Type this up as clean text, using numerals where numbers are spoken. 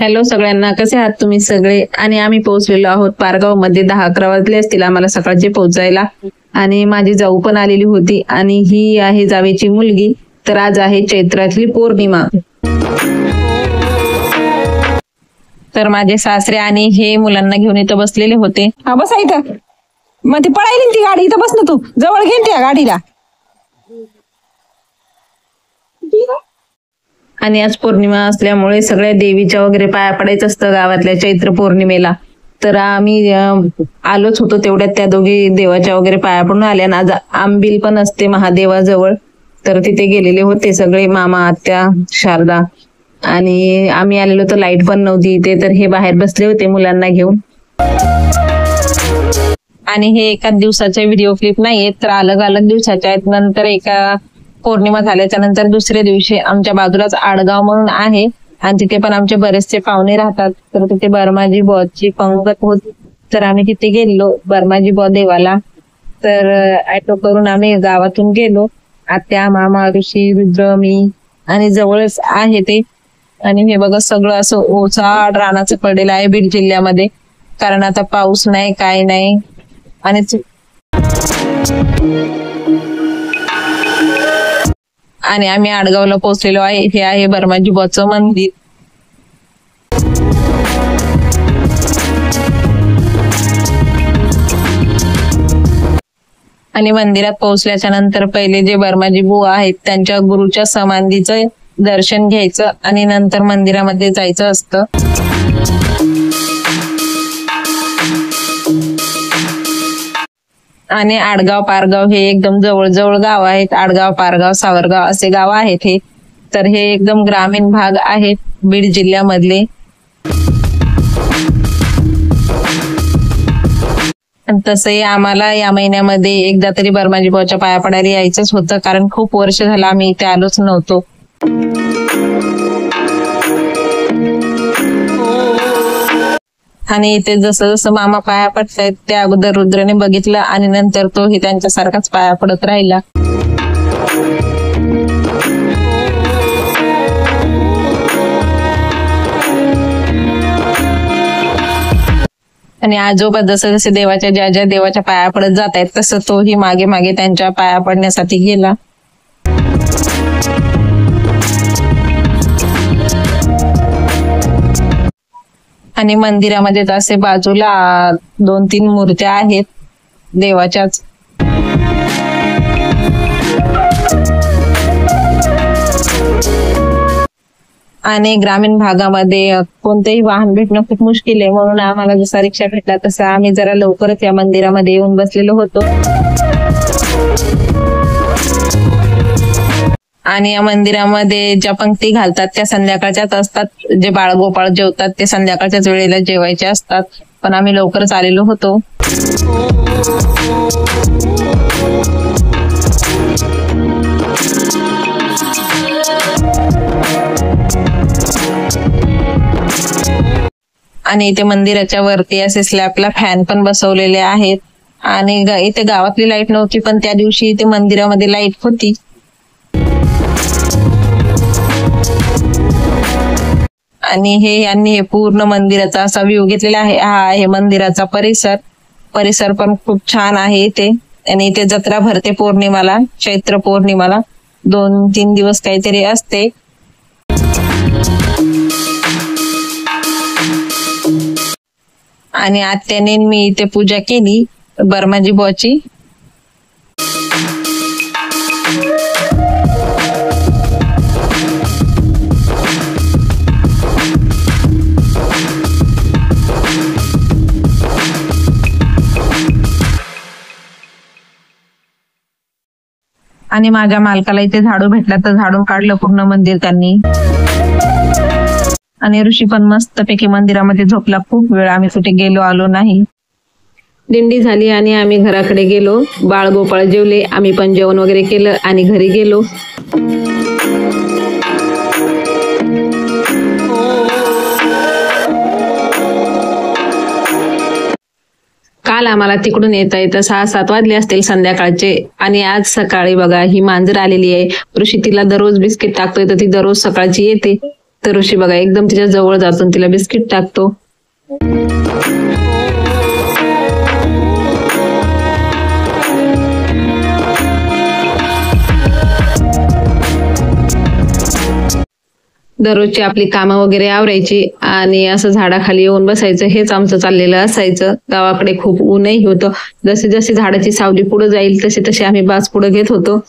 Hello सगळ्यांना, कसे आहात तुम्ही सगळे? आणि आम्ही पोहोचलेलो आहोत पारगाव मध्ये. 10-11 वाजले असतील आम्हाला सकाळचे पोहोचायला. आणि माझी जाऊ पण आलेली होती आणि ही आहे जावेची मुलगी. तर आज आहे चैत्रातली पौर्णिमा. तर माझे सासरे आणि हे मुलांना घेऊन इथं बसलेले होते. हा बसा इथं. मग ती पळायली ती गाडी, इथं बस ना तू, जवळ घेऊन त्या गाडीला. आणि आज पौर्णिमा असल्यामुळे सगळ्या देवीच्या वगैरे पाया पडायचं असतं गावातल्या चैत्र पौर्णिमेला. तर आम्ही आलोच होतो तेवढ्यात त्या दोघी देवाच्या वगैरे पाया पडून आल्या. आणि आज आंबील पण असते महादेवाजवळ, तर तिथे गेलेले होते सगळे, मामा, आत्या, शारदा. आणि आम्ही आलेलो तर लाईट पण नव्हती इथे, तर हे बाहेर बसले होते मुलांना घेऊन. आणि हे एका दिवसाचे व्हिडिओ क्लिप नाहीयेत, तर अलग अलग दिवसाच्या आहेत. नंतर एका पौर्णिमा झाल्याच्या नंतर दुसऱ्या दिवशी आमच्या बाजूलाच आडगाव म्हणून आहे आणि तिथे पण आमचे बरेचसे पाहुणे राहतात. तर तिथे बर्माजी बॉची पंगत होती, तर आम्ही तिथे गेलो बर्माजी बॉ देवाला. तर ऑटो करून आम्ही गावातून गेलो. आत्या, मामा, ऋषी, रुद्र, मी आणि जवळच आहे ते. आणि हे बघा सगळं असं ओसाड रानाचं पडलेलं आहे बीड जिल्ह्यामध्ये, कारण आता पाऊस नाही, काय नाही. आणि आम्ही आडगावला पोहोचलेलो आहे. हे आहे बर्माजी बॉचं मंदिर. आणि मंदिरात पोहोचल्याच्या नंतर पहिले जे बर्माजी बुवा आहेत त्यांच्या गुरुच्या समाधीचं दर्शन घ्यायचं आणि नंतर मंदिरामध्ये जायचं असतं. आणि आडगाव पारगाव हे एकदम जवळ गाव आहेत. आडगाव, पारगाव, सावरगाव असे गाव आहेत हे. तर हे एकदम ग्रामीण भाग आहेत बीड जिल्ह्यामधले. तसंही आम्हाला या महिन्यामध्ये एकदा तरी बर्माजी बुवाच्या पाया पडायला यायचंच होतं, कारण खूप वर्ष झालं आम्ही इथे आलोच नव्हतो. आणि इथे जसं जसं मामा पाया पडतायत त्या अगोदर रुद्रने बघितलं आणि नंतर तोही त्यांच्यासारखाच पाया पडत राहिला. आणि आजोबा जसं जसे देवाच्या ज्या देवाच्या पाया पडत जात आहेत तसं तोही मागे मागे त्यांच्या पाया पडण्यासाठी गेला. आणि मंदिरामध्ये असे बाजूला 2-3 मूर्त्या आहेत देवाच्याच. आणि ग्रामीण भागामध्ये कोणतेही वाहन भेटणं खूप मुश्किल आहे, म्हणून आम्हाला जसा रिक्षा भेटला तसा आम्ही जरा लवकरच या मंदिरामध्ये येऊन बसलेलो होतो. आणि या मंदिरामध्ये ज्या पंक्ती घालतात त्या संध्याकाळच्याच असतात. जे बाळगोपाळ जेवतात ते संध्याकाळच्याच वेळेला जेवायचे असतात, पण आम्ही लवकरच आलेलो होतो. आणि इथे मंदिराच्या वरती असे स्लॅबला फॅन पण बसवलेले आहेत. आणि इथे गावातली लाईट नव्हती, पण त्या दिवशी इथे मंदिरामध्ये लाईट होती. आणि यांनी हे पूर्ण मंदिराचा असा व्ह्यू घेतलेला आहे. हा आहे मंदिराचा परिसर पण खूप छान आहे इथे. आणि इथे जत्रा भरते पौर्णिमाला, चैत्र पौर्णिमाला 2-3 दिवस काहीतरी असते. आणि आत्याने मी इथे पूजा केली बर्माजी बुवाची. आणि माझ्या मालकाला इथे झाडू भेटला तर झाडून काढलं पूर्ण मंदिर त्यांनी. आणि ऋषी पण मस्तपैकी मंदिरामध्ये झोपला खूप वेळ. आम्ही कुठे गेलो आलो नाही. दिंडी झाली आणि आम्ही घराकडे गेलो. बाळगोपाळ जेवले, आम्ही पण जेवण वगैरे केलं आणि घरी गेलो. काल आम्हाला तिकडून येता 6-7 वाजले असतील संध्याकाळचे. आणि आज सकाळी बघा ही मांजर आलेली आहे. ऋषी तिला दररोज बिस्किट टाकतोय तर ती दररोज सकाळची येते. तर ऋषी बघा एकदम तिच्या जवळ जातो आणि तिला बिस्किट टाकतो. दररोजची आपली कामं वगैरे आवरायची आणि असं झाडाखाली येऊन बसायचं, हेच आमचं चाललेलं असायचं. गावाकडे खूप ऊनही होतं. जसे जशी झाडाची सावली पुढे जाईल तसे तसे आम्ही बाज पुढे घेत होतो.